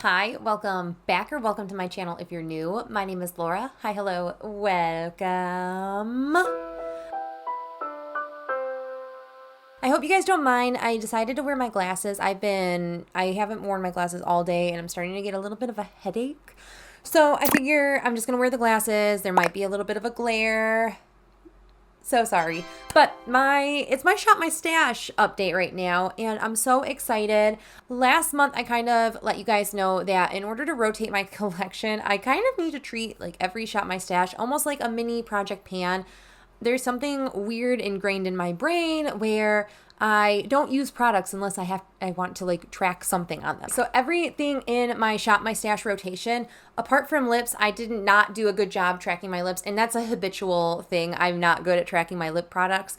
Hi, welcome back or welcome to my channel if you're new. My name is Laura. Hi, hello, welcome. I hope you guys don't mind. I decided to wear my glasses. I haven't worn my glasses all day and I'm starting to get a little bit of a headache. So I figure I'm just gonna wear the glasses. There might be a little bit of a glare. So sorry, but it's my Shop My Stash update right now, and I'm so excited. Last month, I kind of let you guys know that in order to rotate my collection, I kind of need to treat like every Shop My Stash almost like a mini project pan. There's something weird ingrained in my brain where I don't use products unless I want to like track something on them. So everything in my Shop My Stash rotation, apart from lips, I did not do a good job tracking my lips, and that's a habitual thing. I'm not good at tracking my lip products.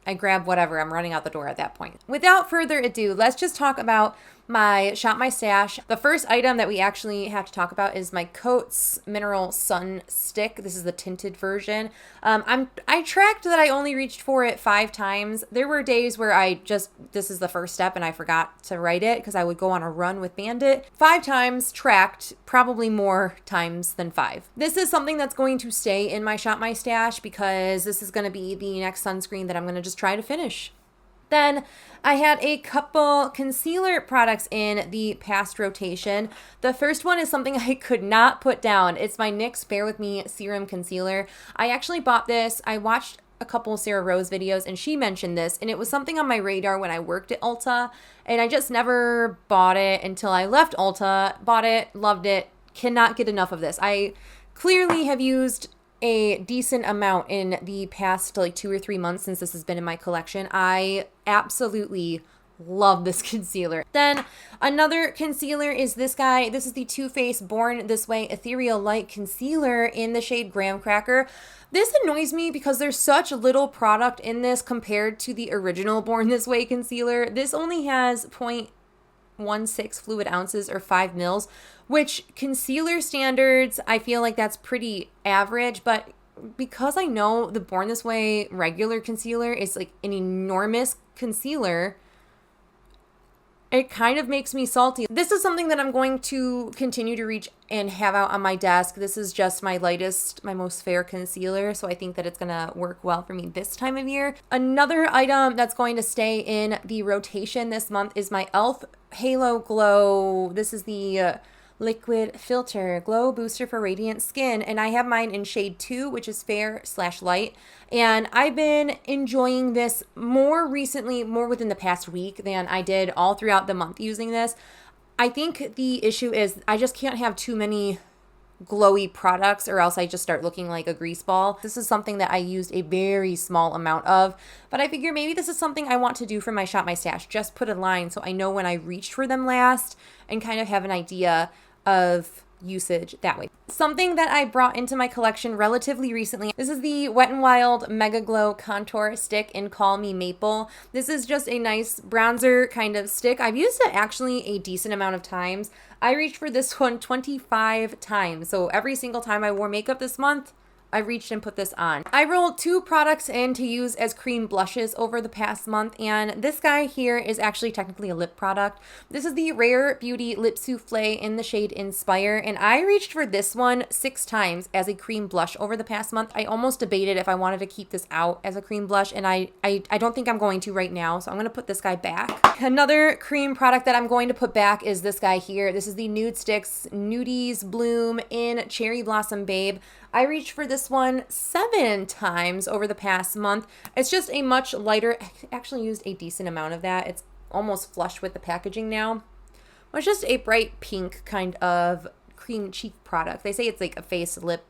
I grab whatever, I'm running out the door at that point. Without further ado, let's just talk about my Shop My Stash. The first item that we actually have to talk about is my Coats Mineral Sun Stick. This is the tinted version. I tracked that I only reached for it 5 times. There were days where this is the first step and I forgot to write it because I would go on a run with Bandit. 5 times tracked, probably more times than 5. This is something that's going to stay in my Shop My Stash because this is going to be the next sunscreen that I'm going to just try to finish. Then I had a couple concealer products in the past rotation. The first one is something I could not put down. It's my NYX Bare With Me Serum Concealer. I actually bought this. I watched a couple Sarah Rose videos and she mentioned this, and it was something on my radar when I worked at Ulta, and I just never bought it until I left Ulta. Bought it, loved it, cannot get enough of this. I clearly have used a decent amount in the past like 2 or 3 months since this has been in my collection. I absolutely love this concealer. Then another concealer is this guy. This is the Too Faced Born This Way Ethereal Light Concealer in the shade Graham Cracker. This annoys me because there's such little product in this compared to the original Born This Way concealer. This only has 0.16 fluid ounces or 5 mils, which concealer standards, I feel like that's pretty average, but because I know the Born This Way regular concealer is like an enormous concealer, it kind of makes me salty. This is something that I'm going to continue to reach and have out on my desk. This is just my lightest, my most fair concealer, so I think that it's gonna work well for me this time of year. Another item that's going to stay in the rotation this month is my e.l.f. Halo Glow. This is the liquid filter glow booster for radiant skin, and I have mine in shade 2, which is fair/light, and I've been enjoying this more recently, more within the past week than I did all throughout the month using this. I think the issue is I just can't have too many glowy products or else I just start looking like a grease ball. This is something that I used a very small amount of, but I figure maybe this is something I want to do for my Shop My Stash. Just put a line so I know when I reached for them last and kind of have an idea of usage that way. Something that I brought into my collection relatively recently, this is the Wet n Wild Mega Glow Contour Stick in Call Me Maple. This is just a nice bronzer kind of stick. I've used it actually a decent amount of times. I reached for this one 25 times. So every single time I wore makeup this month, I reached and put this on. I rolled 2 products in to use as cream blushes over the past month, and this guy here is actually technically a lip product. This is the Rare Beauty Lip Souffle in the shade Inspire, and I reached for this one 6 times as a cream blush over the past month. I almost debated if I wanted to keep this out as a cream blush, and I don't think I'm going to right now, so I'm gonna put this guy back. Another cream product that I'm going to put back is this guy here. This is the Nude Sticks Nudies Bloom in Cherry Blossom Babe. I reached for this one 7 times over the past month. It's just a much lighter, I actually used a decent amount of that. It's almost flush with the packaging now. It's just a bright pink kind of cream cheek product. They say it's like a face lip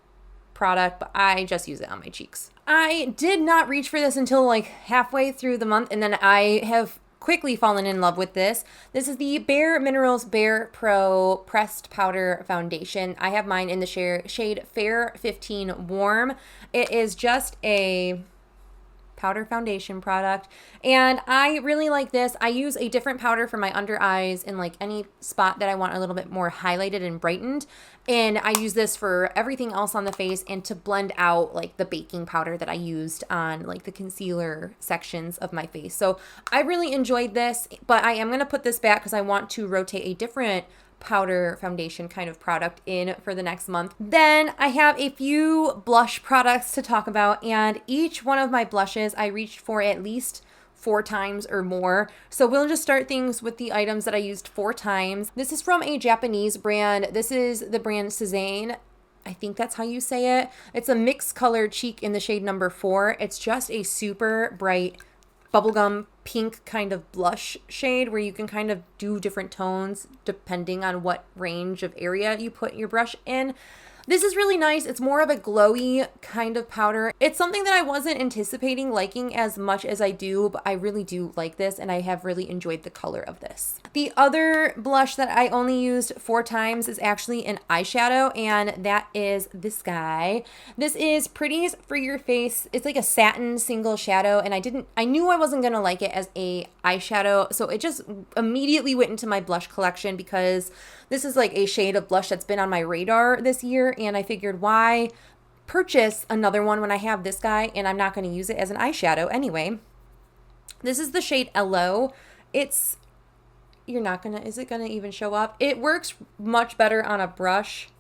product, but I just use it on my cheeks. I did not reach for this until like halfway through the month, and then I have quickly fallen in love with this. This is the Bare Minerals Bare Pro Pressed Powder Foundation. I have mine in the shade Fair 15 Warm. It is just a powder foundation product, and I really like this. I use a different powder for my under eyes in like any spot that I want a little bit more highlighted and brightened, and I use this for everything else on the face and to blend out like the baking powder that I used on like the concealer sections of my face. So I really enjoyed this, but I am going to put this back because I want to rotate a different powder foundation kind of product in for the next month. Then I have a few blush products to talk about, and each one of my blushes I reached for at least 4 times or more. So we'll just start things with the items that I used 4 times. This is from a Japanese brand. This is the brand 𝙍𝙬𝙘𝙚. I think that's how you say it. It's a mixed color cheek in the shade number 4. It's just a super bright bubblegum pink kind of blush shade where you can kind of do different tones depending on what range of area you put your brush in. This is really nice. It's more of a glowy kind of powder. It's something that I wasn't anticipating liking as much as I do, but I really do like this, and I have really enjoyed the color of this. The other blush that I only used 4 times is actually an eyeshadow, and that is this guy. This is Pretties for Your Face. It's like a satin single shadow, and I knew I wasn't gonna like it as a eyeshadow, so it just immediately went into my blush collection because this is like a shade of blush that's been on my radar this year, and I figured why purchase another one when I have this guy and I'm not going to use it as an eyeshadow anyway. This is the shade Hello. Is it going to even show up? It works much better on a brush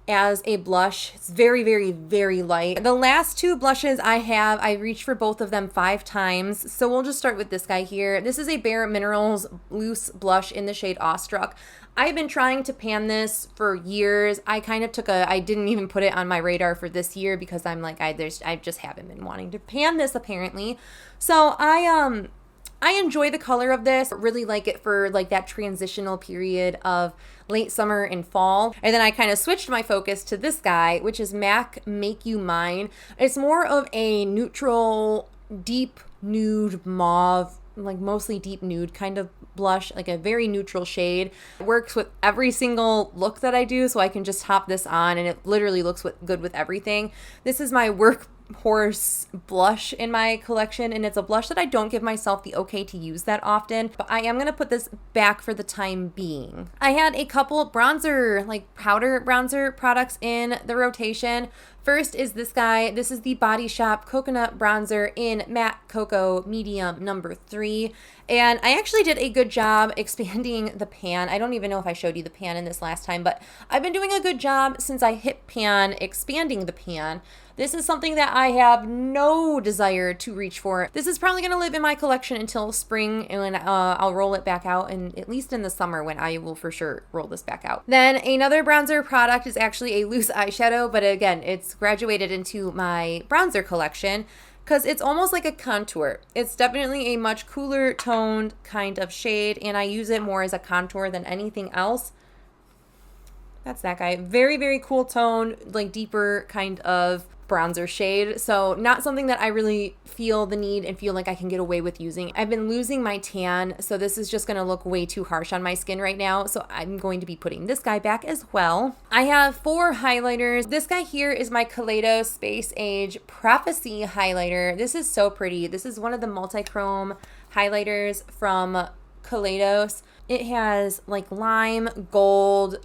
as a blush. It's very, very, very light. The last 2 blushes I reached for both of them 5 times. So we'll just start with this guy here. This is a Bare Minerals loose blush in the shade Awestruck. I've been trying to pan this for years. I didn't even put it on my radar for this year because I'm like, I just haven't been wanting to pan this apparently. So I enjoy the color of this. I really like it for like that transitional period of late summer and fall. And then I kind of switched my focus to this guy, which is MAC Make You Mine. It's more of a neutral, deep nude mauve, like mostly deep nude kind of blush, like a very neutral shade. It works with every single look that I do, so I can just hop this on and it literally looks good with everything. This is my workhorse blush in my collection, and it's a blush that I don't give myself the okay to use that often, but I am going to put this back for the time being. I had a couple bronzer, like powder bronzer products in the rotation. First is this guy. This is the Body Shop Coconut Bronzer in Matte Cocoa Medium number 3. And I actually did a good job expanding the pan. I don't even know if I showed you the pan in this last time, but I've been doing a good job since I hit pan expanding the pan. This is something that I have no desire to reach for. This is probably going to live in my collection until spring, and I'll roll it back out, and at least in the summer when I will for sure roll this back out. Then another bronzer product is actually a loose eyeshadow, but again, it's graduated into my bronzer collection because it's almost like a contour. It's definitely a much cooler toned kind of shade, and I use it more as a contour than anything else. That's that guy. Very, very cool tone, like deeper kind of bronzer shade. So not something that I really feel the need and feel like I can get away with using. I've been losing my tan, so this is just going to look way too harsh on my skin right now. So I'm going to be putting this guy back as well. I have 4 highlighters. This guy here is my Kaleidos Space Age Prophecy highlighter. This is so pretty. This is one of the multi-chrome highlighters from Kaleidos. It has like lime, gold,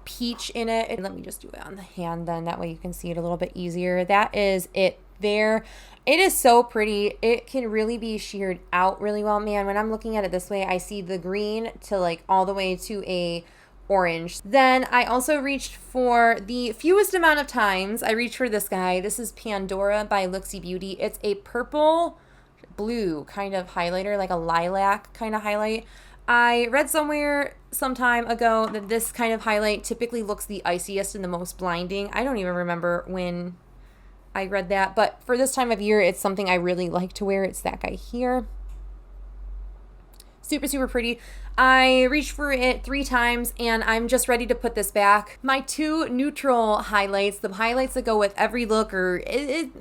peach in it. And let me just do it on the hand then, that way you can see it a little bit easier. That is it there. It is so pretty. It can really be sheared out really well. Man, when I'm looking at it this way, I see the green to like all the way to a orange. Then I also reached for the fewest amount of times. I reached for this guy. This is Pandora by Looxi Beauty. It's a purple blue kind of highlighter, like a lilac kind of highlight. I read somewhere some time ago that this kind of highlight typically looks the iciest and the most blinding. I don't even remember when I read that, but for this time of year, it's something I really like to wear. It's that guy here. Super, super pretty. I reached for it 3 times and I'm just ready to put this back. My 2 neutral highlights, the highlights that go with every look, or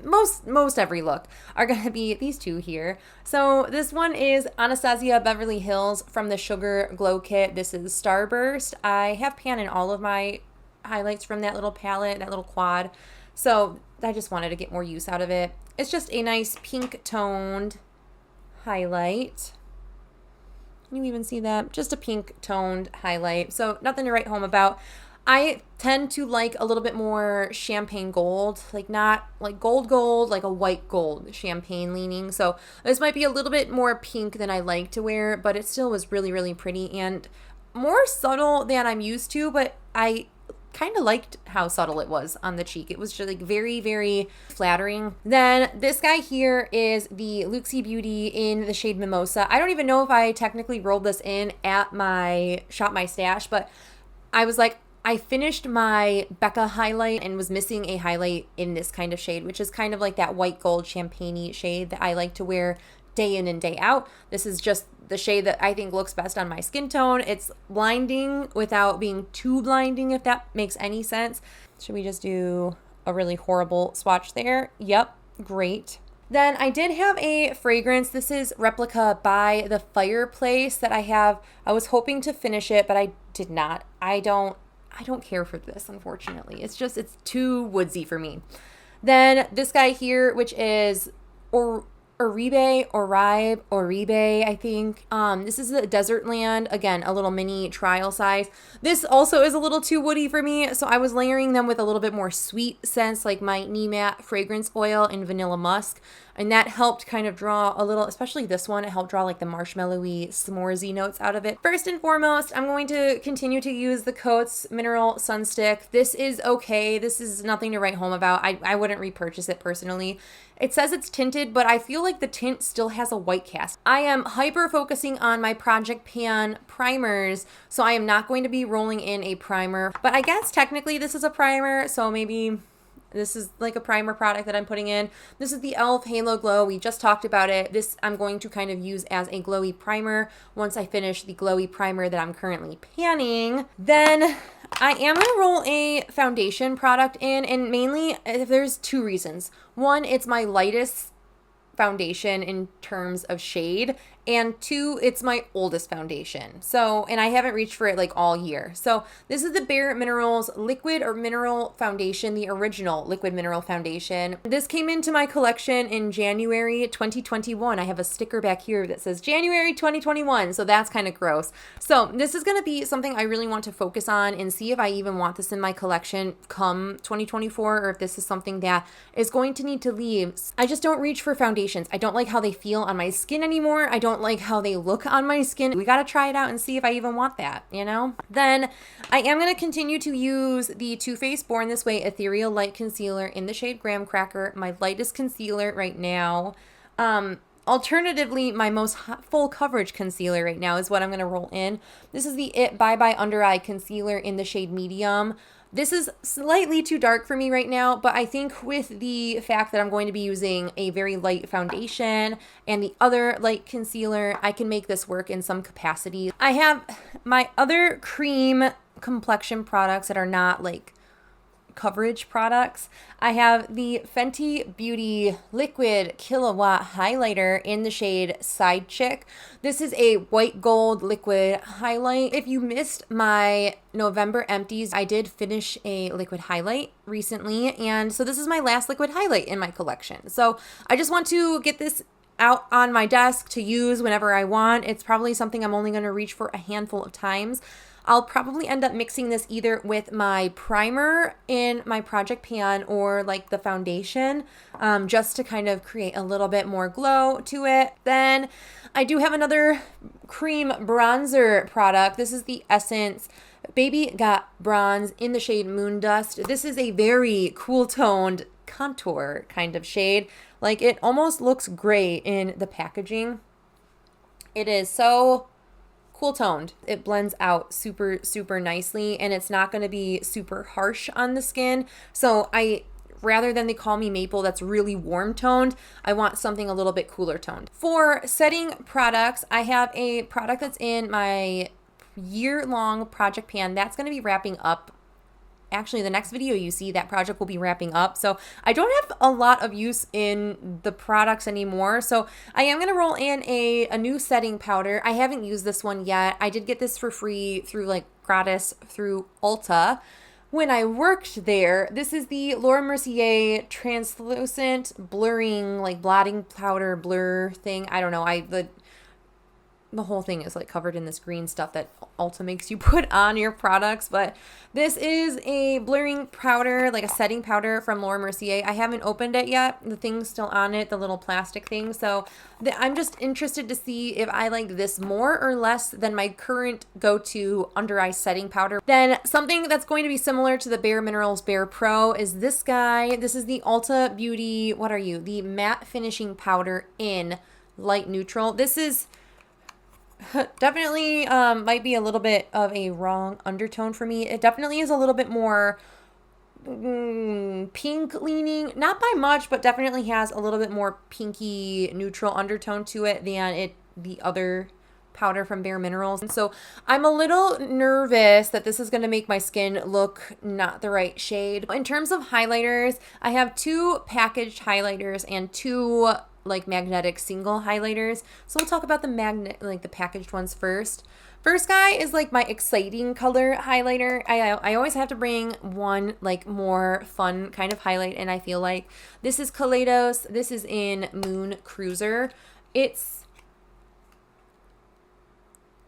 most every look, are going to be these 2 here. So this one is Anastasia Beverly Hills from the Sugar Glow Kit. This is Starburst. I have pan in all of my highlights from that little palette, that little quad. So I just wanted to get more use out of it. It's just a nice pink toned highlight. Can you even see that? Just a pink toned highlight. So nothing to write home about. I tend to like a little bit more champagne gold, like not like gold, like a white gold champagne leaning. So this might be a little bit more pink than I like to wear, but it still was really, really pretty. And more subtle than I'm used to, but I kind of liked how subtle it was on the cheek. It was just like very, very flattering. Then this guy here is the Looxi Beauty in the shade Mimosa. I don't even know if I technically rolled this in at my Shop My Stash, but I was like, I finished my Becca highlight and was missing a highlight in this kind of shade, which is kind of like that white gold champagne-y shade that I like to wear day in and day out. This is just the shade that I think looks best on my skin tone. It's blinding without being too blinding, if that makes any sense. Should we just do a really horrible swatch there? Yep, great. Then I did have a fragrance. This is Replica by The Fireplace that I have. I was hoping to finish it, but I did not. I don't care for this, unfortunately. It's too woodsy for me. Then this guy here, which is Oribe, I think. This is the Desert Land. Again, a little mini trial size. This also is a little too woody for me, so I was layering them with a little bit more sweet scents, like my Nemat fragrance oil and vanilla musk. And that helped kind of draw a little, especially this one, it helped draw like the marshmallowy, s'moresy notes out of it. First and foremost, I'm going to continue to use the Coats Mineral Sunstick. This is okay. This is nothing to write home about. I wouldn't repurchase it personally. It says it's tinted, but I feel like the tint still has a white cast. I am hyper focusing on my Project Pan primers, so I am not going to be rolling in a primer. But I guess technically this is a primer, so maybe this is like a primer product that I'm putting in. This is the e.l.f. Halo Glow. We just talked about it. This I'm going to kind of use as a glowy primer once I finish the glowy primer that I'm currently panning. Then I am going to roll a foundation product in, and mainly there's two reasons. One, it's my lightest foundation in terms of shade, and two, it's my oldest foundation. So, and I haven't reached for it like all year. So this is the Bare Minerals Liquid or Mineral Foundation, the original Liquid Mineral Foundation. This came into my collection in January 2021. I have a sticker back here that says January 2021, so that's kind of gross. So this is going to be something I really want to focus on and see if I even want this in my collection come 2024, or if this is something that is going to need to leave. I just don't reach for foundations. I don't like how they feel on my skin anymore. I don't like how they look on my skin. We got to try it out and see if I even want that, you know? Then I am going to continue to use the Too Faced Born This Way Ethereal Light Concealer in the shade Graham Cracker, my lightest concealer right now. Alternatively, my most full coverage concealer right now is what I'm going to roll in. This is the It Bye Bye Under Eye Concealer in the shade Medium. This is slightly too dark for me right now, but I think with the fact that I'm going to be using a very light foundation and the other light concealer, I can make this work in some capacity. I have my other cream complexion products that are not like coverage products. I have the Fenty Beauty Liquid Kilowatt Highlighter in the shade Side Chick. This is a white gold liquid highlight. If you missed my November empties, I did finish a liquid highlight recently, and so this is my last liquid highlight in my collection. So I just want to get this out on my desk to use whenever I want. It's probably something I'm only going to reach for a handful of times. I'll probably end up mixing this either with my primer in my Project Pan or like the foundation, just to kind of create a little bit more glow to it. Then I do have another cream bronzer product. This is the Essence Baby Got Bronze in the shade Moon Dust. This is a very cool toned contour kind of shade. Like, it almost looks gray in the packaging. It is so cool toned. It blends out super, super nicely, and it's not going to be super harsh on the skin. So rather than they call me maple that's really warm toned, I want something a little bit cooler toned. For setting products, I have a product that's in my year-long Project Pan that's going to be wrapping up. Actually, the next video you see, that project will be wrapping up. So I don't have a lot of use in the products anymore. So I am going to roll in a new setting powder. I haven't used this one yet. I did get this for free through like gratis through Ulta when I worked there. This is the Laura Mercier translucent blurring, like blotting powder blur thing. I don't know. The the whole thing is like covered in this green stuff that Ulta makes you put on your products. But this is a blurring powder, like a setting powder from Laura Mercier. I haven't opened it yet. The thing's still on it, the little plastic thing. So I'm just interested to see if I like this more or less than my current go-to under eye setting powder. Then something that's going to be similar to the Bare Minerals Bare Pro is this guy. This is the Ulta Beauty, what are you? The Matte Finishing Powder in Light Neutral. This is definitely might be a little bit of a wrong undertone for me. It definitely is a little bit more pink leaning, not by much, but definitely has a little bit more pinky neutral undertone to it than the other powder from Bare Minerals. And so I'm a little nervous that this is going to make my skin look not the right shade. In terms of highlighters, I have 2 packaged highlighters and 2 like magnetic single highlighters. So we'll talk about the packaged ones first. First guy is like my exciting color highlighter. I always have to bring one like more fun kind of highlight, and I feel like this is Kaleidos. This is in Moon Cruiser.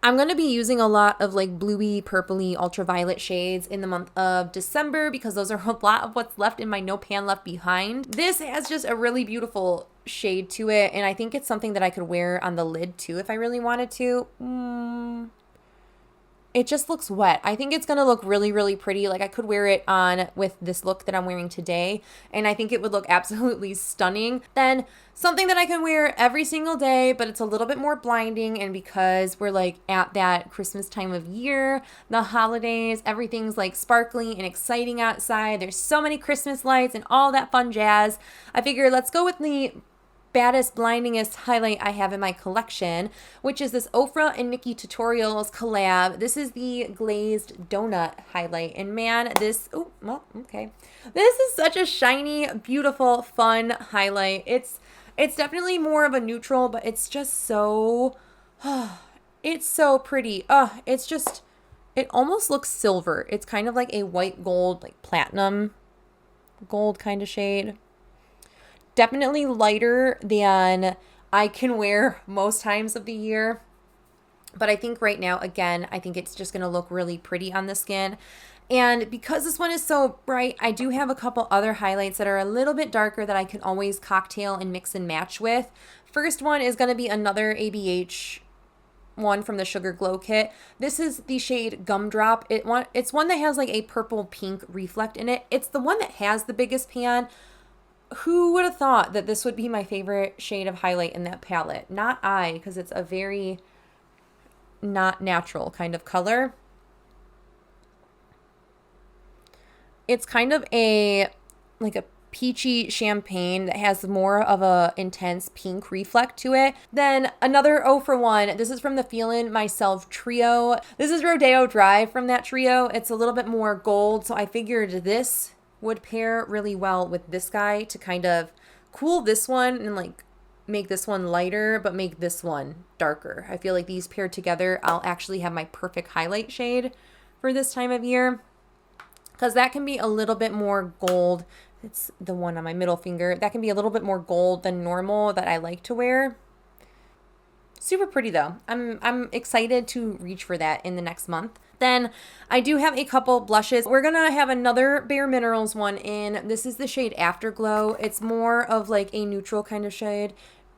I'm going to be using a lot of like bluey, purpley, ultraviolet shades in the month of December because those are a lot of what's left in my No Pan Left Behind. This has just a really beautiful shade to it, and I think it's something that I could wear on the lid too if I really wanted to. It just looks wet. I think it's going to look really, really pretty. Like I could wear it on with this look that I'm wearing today, and I think it would look absolutely stunning. Then something that I can wear every single day, but it's a little bit more blinding, and because we're like at that Christmas time of year, the holidays, everything's like sparkly and exciting outside. There's so many Christmas lights and all that fun jazz. I figured let's go with the baddest, blindingest highlight I have in my collection, which is this Ofra and Nikki Tutorials collab. This is the Glazed Donut highlight, and man, this is such a shiny, beautiful, fun highlight. It's definitely more of a neutral, but it's just so it's so pretty. It almost looks silver. It's kind of like a white gold, like platinum gold kind of shade. Definitely lighter than I can wear most times of the year. But I think right now, again, I think it's just going to look really pretty on the skin. And because this one is so bright, I do have a couple other highlights that are a little bit darker that I can always cocktail and mix and match with. First one is going to be another ABH one from the Sugar Glow kit. This is the shade Gumdrop. It's one that has like a purple pink reflect in it. It's the one that has the biggest pan. Who would have thought that this would be my favorite shade of highlight in that palette? Not I, because it's a very not natural kind of color. It's kind of like a peachy champagne that has more of a intense pink reflect to it. Then another 0 for 1. This is from the Feelin' Myself trio. This is Rodeo Drive from that trio. It's a little bit more gold, so I figured this would pair really well with this guy to kind of cool this one and like make this one lighter but make this one darker. I feel like these paired together, I'll actually have my perfect highlight shade for this time of year, because that can be a little bit more gold. It's the one on my middle finger. That can be a little bit more gold than normal that I like to wear. Super pretty though. I'm excited to reach for that in the next month. Then I do have a couple blushes. We're going to have another Bare Minerals one in. This is the shade Afterglow. It's more of like a neutral kind of shade.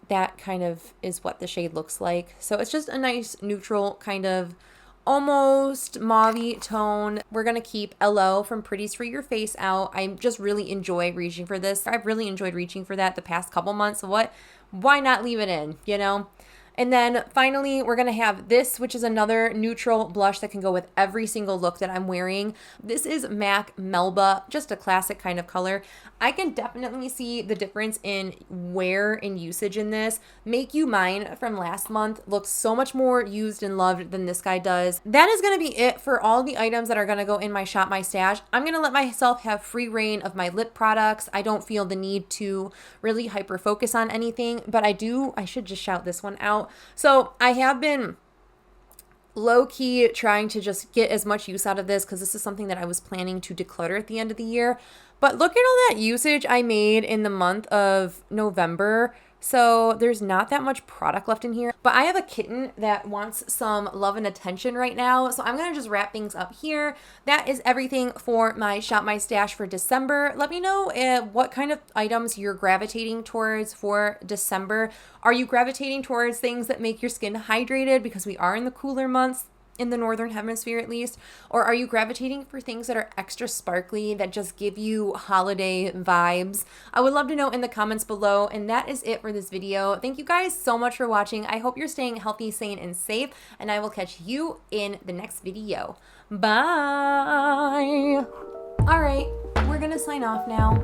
That kind of is what the shade looks like. So it's just a nice neutral kind of almost mauve-y tone. We're going to keep LO from Pretties for Your Face out. I just really enjoy reaching for this. I've really enjoyed reaching for that the past couple months. So why not leave it in, you know? And then finally, we're going to have this, which is another neutral blush that can go with every single look that I'm wearing. This is MAC Melba, just a classic kind of color. I can definitely see the difference in wear and usage in this. Make You Mine from last month looks so much more used and loved than this guy does. That is going to be it for all the items that are going to go in my Shop My Stash. I'm going to let myself have free reign of my lip products. I don't feel the need to really hyper focus on anything, but I should just shout this one out. So I have been low-key trying to just get as much use out of this because this is something that I was planning to declutter at the end of the year. But look at all that usage I made in the month of November So there's not that much product left in here, but I have a kitten that wants some love and attention right now. So I'm going to just wrap things up here. That is everything for my Shop My Stash for December. Let me know what kind of items you're gravitating towards for December. Are you gravitating towards things that make your skin hydrated because we are in the cooler months? In the northern hemisphere at least, or are you gravitating for things that are extra sparkly that just give you holiday vibes? I would love to know in the comments below. And that is it for this video. Thank you guys so much for watching. I hope you're staying healthy, sane, and safe, and I will catch you in the next video. Bye. All right, we're gonna sign off now.